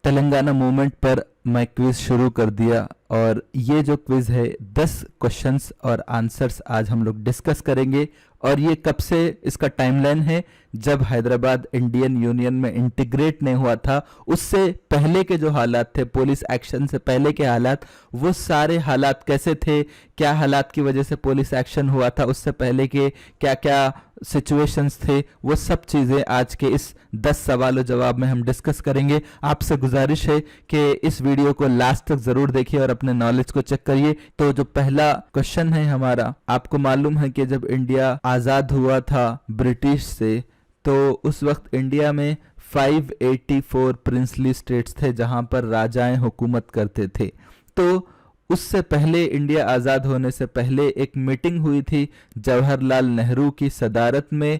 Telangana movement पर मैं quiz शुरू कर दिया और ये जो क्विज है 10 क्वेश्चंस और आंसर्स आज हम लोग डिस्कस करेंगे। और ये कब से इसका टाइमलाइन है, जब हैदराबाद इंडियन यूनियन में इंटीग्रेट नहीं हुआ था उससे पहले के जो हालात थे, पुलिस एक्शन से पहले के हालात, वो सारे हालात कैसे थे, क्या हालात की वजह से पुलिस एक्शन हुआ था, उससे पहले के क्या क्या सिचुएशंस थे, वो सब चीज़ें आज के इस 10 सवालों जवाब में हम डिस्कस करेंगे। आपसे गुजारिश है कि इस वीडियो को लास्ट तक जरूर देखिए और अपने नॉलेज को चेक करिए। तो जो पहला क्वेश्चन है हमारा, आपको मालूम है कि जब इंडिया आज़ाद हुआ था ब्रिटिश से, तो उस वक्त इंडिया में 584 प्रिंसली स्टेट्स थे जहां पर राजाएं हुकूमत करते थे। तो उससे पहले, इंडिया आज़ाद होने से पहले एक मीटिंग हुई थी जवाहरलाल नेहरू की सदारत में।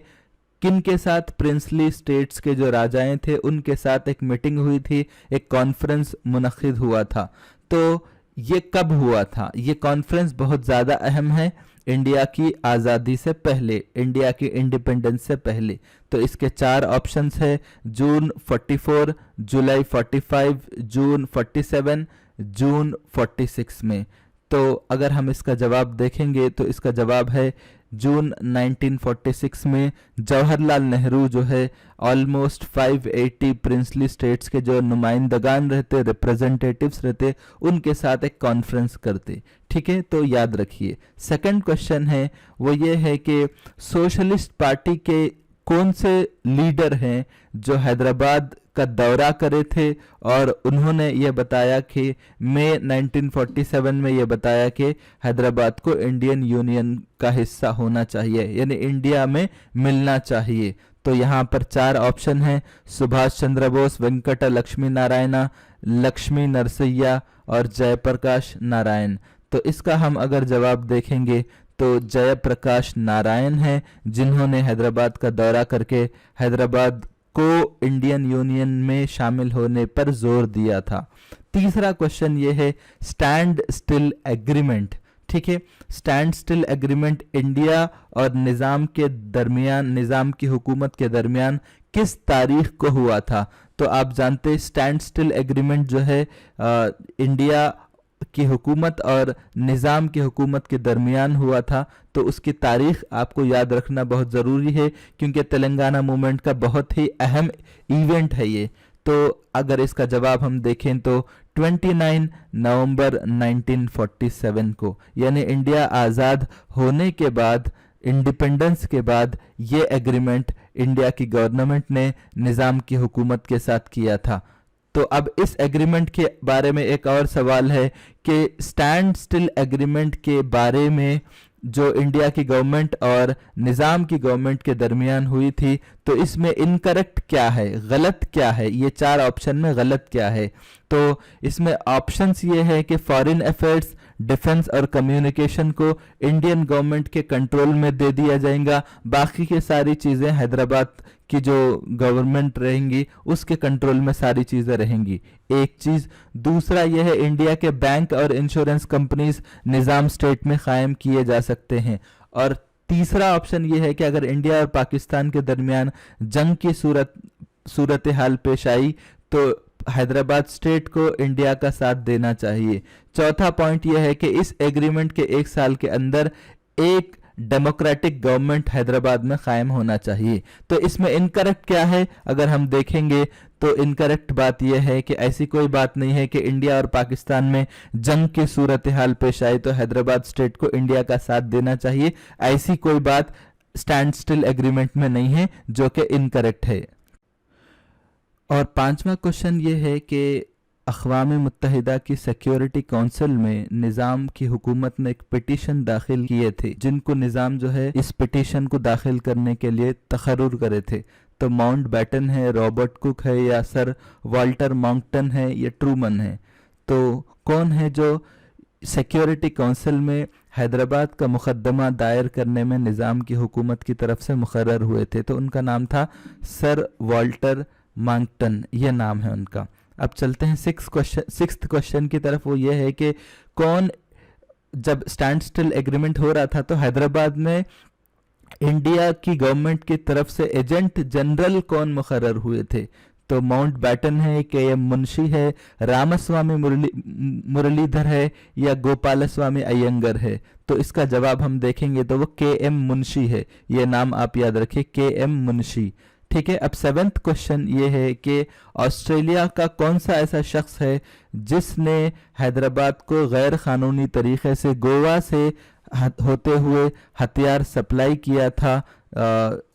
किन के साथ? प्रिंसली स्टेट्स के जो राजाएं थे उनके साथ एक मीटिंग हुई थी, एक कॉन्फ्रेंस मुनक्किद हुआ था। तो ये कब हुआ था? ये कॉन्फ्रेंस बहुत ज़्यादा अहम है, इंडिया की आज़ादी से पहले, इंडिया की इंडिपेंडेंस से पहले। तो इसके 4 ऑप्शंस है: जून 44, जुलाई 45, जून 47, जून 46 में। तो अगर हम इसका जवाब देखेंगे तो इसका जवाब है जून 1946 में जवाहरलाल नेहरू जो है ऑलमोस्ट 580 प्रिंसली स्टेट्स के जो नुमाइंदगान रहते, रिप्रेजेंटेटिव्स रहते, उनके साथ एक कॉन्फ्रेंस करते। ठीक है, तो याद रखिए। सेकंड क्वेश्चन है वो ये है कि सोशलिस्ट पार्टी के कौन से लीडर हैं जो हैदराबाद का दौरा करे थे और उन्होंने ये बताया कि मई 1947 में ये बताया कि हैदराबाद को इंडियन यूनियन का हिस्सा होना चाहिए, यानी इंडिया में मिलना चाहिए। तो यहाँ पर 4 ऑप्शन हैं: सुभाष चंद्र बोस, वेंकट लक्ष्मी नारायण, लक्ष्मी नरसैया और जयप्रकाश नारायण। तो इसका हम अगर जवाब देखेंगे तो जयप्रकाश नारायण हैं जिन्होंने हैदराबाद का दौरा करके हैदराबाद को इंडियन यूनियन में शामिल होने पर जोर दिया था। तीसरा क्वेश्चन ये है स्टैंड स्टिल एग्रीमेंट। ठीक है, स्टैंड स्टिल एग्रीमेंट इंडिया और निज़ाम के दरमियान, निज़ाम की हुकूमत के दरमियान किस तारीख को हुआ था? तो आप जानते स्टैंड स्टिल एग्रीमेंट जो है इंडिया की हुकूमत और निज़ाम की हुकूमत के दरमियान हुआ था। तो उसकी तारीख आपको याद रखना बहुत ज़रूरी है क्योंकि तेलंगाना मूवमेंट का बहुत ही अहम इवेंट है ये। तो अगर इसका जवाब हम देखें तो 29 नवंबर 1947 को, यानी इंडिया आज़ाद होने के बाद, इंडिपेंडेंस के बाद, ये एग्रीमेंट इंडिया की गवर्नमेंट ने निज़ाम की हुकूमत के साथ किया था। तो अब इस एग्रीमेंट के बारे में एक और सवाल है कि स्टैंड स्टिल एग्रीमेंट के बारे में जो इंडिया की गवर्नमेंट और निज़ाम की गवर्नमेंट के दरमियान हुई थी, तो इसमें इनकरेक्ट क्या है, गलत क्या है? ये 4 ऑप्शन में गलत क्या है? तो इसमें ऑप्शंस ये है कि फॉरेन अफेयर्स, डिफेंस और कम्युनिकेशन को इंडियन गवर्नमेंट के कंट्रोल में दे दिया जाएगा, बाकी की सारी चीज़ें हैदराबाद की जो गवर्नमेंट रहेंगी उसके कंट्रोल में सारी चीज़ें रहेंगी। एक चीज़। दूसरा यह है इंडिया के बैंक और इंश्योरेंस कंपनीज निज़ाम स्टेट में कायम किए जा सकते हैं। और तीसरा ऑप्शन यह है कि अगर इंडिया और पाकिस्तान के दरमियान जंग की सूरत हाल पेश आई तो हैदराबाद स्टेट को इंडिया का साथ देना चाहिए। चौथा पॉइंट यह है कि इस एग्रीमेंट के 1 साल के अंदर एक डेमोक्रेटिक गवर्नमेंट हैदराबाद में कायम होना चाहिए। तो इसमें इनकरेक्ट क्या है? अगर हम देखेंगे तो इनकरेक्ट बात यह है कि ऐसी कोई बात नहीं है कि इंडिया और पाकिस्तान में जंग की सूरत हाल पेश आई तो हैदराबाद स्टेट को इंडिया का साथ देना चाहिए। ऐसी कोई बात स्टैंड स्टिल एग्रीमेंट में नहीं है, जो कि इनकरेक्ट है। और 5वां क्वेश्चन ये है कि अक़वाम मुत्तहिदा की सिक्योरिटी काउंसिल में निज़ाम की हुकूमत ने एक पिटीशन दाखिल किए थे, जिनको निज़ाम जो है इस पिटीशन को दाखिल करने के लिए तकर्रुर करे थे। तो माउंट बैटन है, रॉबर्ट कुक है, या सर वाल्टर माउंटन है, या ट्रूमन है? तो कौन है जो सिक्योरिटी काउंसिल में हैदराबाद का मुकदमा दायर करने में निज़ाम की हुकूमत की तरफ से मुकर्रर हुए थे? तो उनका नाम था सर वाल्टर माउंटन, ये नाम है उनका। अब चलते हैं 6th क्वेश्चन की तरफ। वो ये है कि कौन, जब स्टैंड स्टिल एग्रीमेंट हो रहा था तो हैदराबाद में इंडिया की गवर्नमेंट की तरफ से एजेंट जनरल कौन मुकर्रर हुए थे? तो माउंट बैटन है, के.एम. मुंशी है, रामास्वामी मुरलीधर है, या गोपालस्वामी अयंगर है। तो इसका जवाब हम देखेंगे तो वो के.एम. मुंशी है। ये नाम आप याद रखिए, के.एम. मुंशी। ठीक है। अब 7th क्वेश्चन ये है कि ऑस्ट्रेलिया का कौन सा ऐसा शख्स है जिसने हैदराबाद को गैर कानूनी तरीके से गोवा से होते हुए हथियार सप्लाई किया था,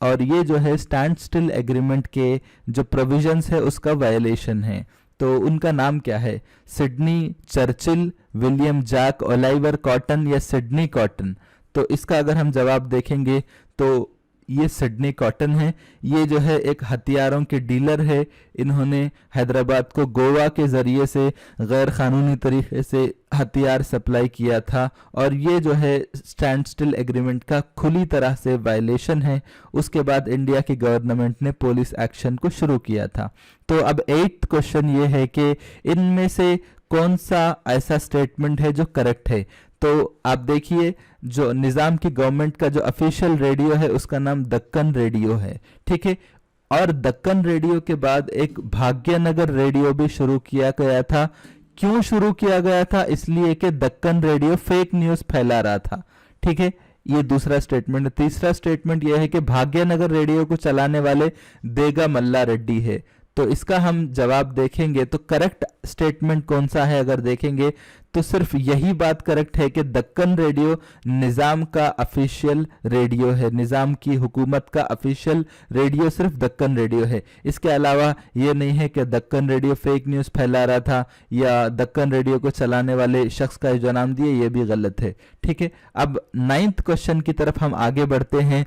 और ये जो है स्टैंड स्टिल एग्रीमेंट के जो प्रोविजंस है उसका वायलेशन है। तो उनका नाम क्या है? Sydney Churchill, William Jack Oliver Cotton, या सिडनी कॉटन। तो इसका अगर हम जवाब देखेंगे तो ये सिडनी कॉटन है। ये जो है एक हथियारों के डीलर है। इन्होंने हैदराबाद को गोवा के ज़रिए से गैर कानूनी तरीके से हथियार सप्लाई किया था, और ये जो है स्टैंड स्टिल एग्रीमेंट का खुली तरह से वायलेशन है। उसके बाद इंडिया की गवर्नमेंट ने पुलिस एक्शन को शुरू किया था। तो अब 8th क्वेश्चन ये है कि इनमें से कौन सा ऐसा स्टेटमेंट है जो करेक्ट है? तो आप देखिए, जो निज़ाम की गवर्नमेंट का जो ऑफिशियल रेडियो है उसका नाम दक्कन रेडियो है। ठीक है। और दक्कन रेडियो के बाद एक भाग्यनगर रेडियो भी शुरू किया गया था। क्यों शुरू किया गया था? इसलिए कि दक्कन रेडियो फेक न्यूज़ फैला रहा था। ठीक है। ये दूसरा स्टेटमेंट। तीसरा स्टेटमेंट यह है कि भाग्यनगर रेडियो को चलाने वाले देगा मल्ला रेड्डी है। तो इसका हम जवाब देखेंगे तो करेक्ट स्टेटमेंट कौन सा है? अगर देखेंगे तो सिर्फ यही बात करेक्ट है कि दक्कन रेडियो निज़ाम का ऑफिशियल रेडियो है। निज़ाम की हुकूमत का ऑफिशियल रेडियो सिर्फ दक्कन रेडियो है। इसके अलावा ये नहीं है कि दक्कन रेडियो फेक न्यूज़ फैला रहा था, या दक्कन रेडियो को चलाने वाले शख्स का जो नाम दिए ये भी गलत है। ठीक है। अब 9th क्वेश्चन की तरफ हम आगे बढ़ते हैं।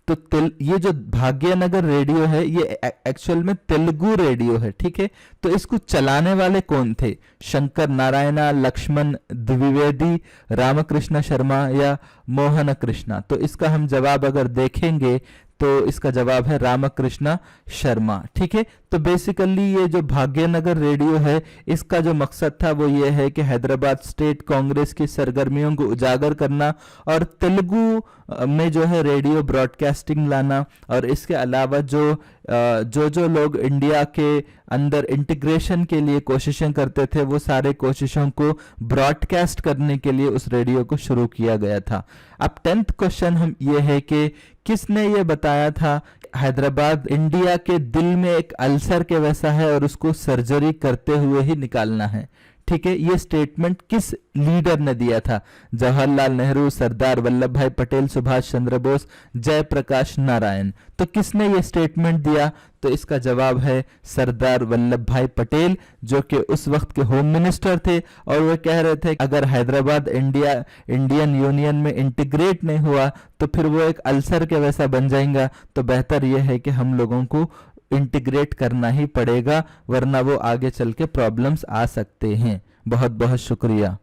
तो ये जो भाग्यनगर रेडियो है ये एक्चुअल में तेलुगु रेडियो है। ठीक है। तो इसको चलाने वाले कौन थे? शंकर नारायणा, लक्ष्मण द्विवेदी, रामकृष्ण शर्मा, या मोहन कृष्णा। तो इसका हम जवाब अगर देखेंगे तो इसका जवाब है रामकृष्ण शर्मा। ठीक है। तो बेसिकली ये जो भाग्यनगर रेडियो है इसका जो मकसद था वो ये है कि हैदराबाद स्टेट कांग्रेस की सरगर्मियों को उजागर करना और तेलुगु में जो है रेडियो ब्रॉडकास्टिंग लाना, और इसके अलावा जो लोग इंडिया के अंदर इंटीग्रेशन के लिए कोशिशें करते थे वो सारे कोशिशों को ब्रॉडकास्ट करने के लिए उस रेडियो को शुरू किया गया था। अब 10th क्वेश्चन हम ये है कि किसने ये बताया था हैदराबाद इंडिया के दिल में एक अल्सर के वैसा है और उसको सर्जरी करते हुए ही निकालना है? ठीक है। ये स्टेटमेंट किस लीडर ने दिया था? जवाहरलाल नेहरू, सरदार वल्लभ भाई पटेल, सुभाष चंद्र बोस, जयप्रकाश नारायण। तो किसने ये स्टेटमेंट दिया? तो इसका जवाब है सरदार वल्लभ भाई पटेल, जो कि उस वक्त के होम मिनिस्टर थे, और वो कह रहे थे अगर हैदराबाद इंडियन यूनियन में इंटीग्रेट नहीं हुआ तो फिर वो एक अल्सर के वैसा बन जाएगा। तो बेहतर यह है कि हम लोगों को इंटीग्रेट करना ही पड़ेगा, वरना वो आगे चल के प्रॉब्लम्स आ सकते हैं। बहुत बहुत शुक्रिया।